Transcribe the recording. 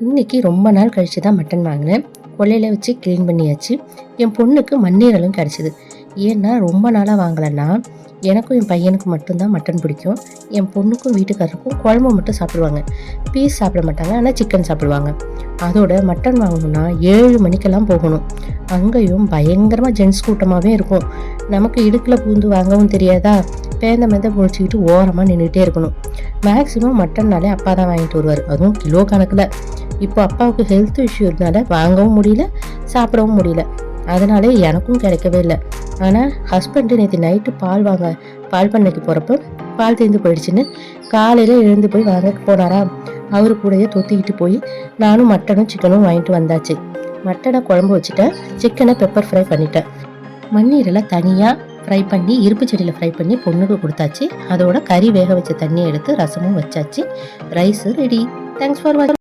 இன்னைக்கு ரொம்ப நாள் கழிச்சு தான் மட்டன் வாங்கினேன். கொல்லையில வச்சு க்ளீன் பண்ணியாச்சு. என் பொண்ணுக்கு மண்ணீரலும் கிடச்சிது. ஏன்னா ரொம்ப நாளாக வாங்கலைன்னா எனக்கும் என் பையனுக்கு மட்டும்தான் மட்டன் பிடிக்கும். என் பொண்ணுக்கும் வீட்டுக்காரருக்கும் குழம்பு மட்டும் சாப்பிடுவாங்க. பீஸ் சாப்பிட மாட்டாங்க, ஆனால் சிக்கன் சாப்பிடுவாங்க. அதோட மட்டன் வாங்கணும்னா 7 மணிக்கெல்லாம் போகணும். அங்கேயும் பயங்கரமாக ஜென்ஸ் கூட்டமாகவே இருக்கும். நமக்கு இடுக்கில் பூந்து வாங்கவும் தெரியாதா, பேந்த மேந்த முடிச்சுக்கிட்டு ஓரமாக நின்றுட்டே இருக்கணும். மேக்ஸிமம் மட்டன்னாலே அப்பா தான் வாங்கிட்டு வருவார், அதுவும் கிலோ கணக்கில். இப்போ அப்பாவுக்கு ஹெல்த் இஷ்யூ இருந்தால வாங்கவும் முடியல, சாப்பிடவும் முடியல. அதனாலே எனக்கும் கிடைக்கவே இல்லை. ஆனால் ஹஸ்பண்டு நேற்று நைட்டு பால் பண்ணைக்கு போகிறப்போ பால் தீர்ந்து போயிடுச்சுன்னு காலையில் எழுந்து போய் வாங்க போனாரா. அவரு கூடயே தொத்திக்கிட்டு போய் நானும் மட்டனும் சிக்கனும் வாங்கிட்டு வந்தாச்சு. மட்டனை குழம்பு வச்சுட்டேன், சிக்கனை பெப்பர் ஃப்ரை பண்ணிட்டேன். மண்ணீரெல்லாம் தனியாக ஃப்ரை பண்ணி இருப்பு செடியில் ஃப்ரை பண்ணி பொண்ணுக்கு கொடுத்தாச்சு. அதோட கறி வேக வச்ச தண்ணியை எடுத்து ரசமும் வச்சாச்சு. Rice ready. தேங்க்ஸ் ஃபார் வாட்சிங்.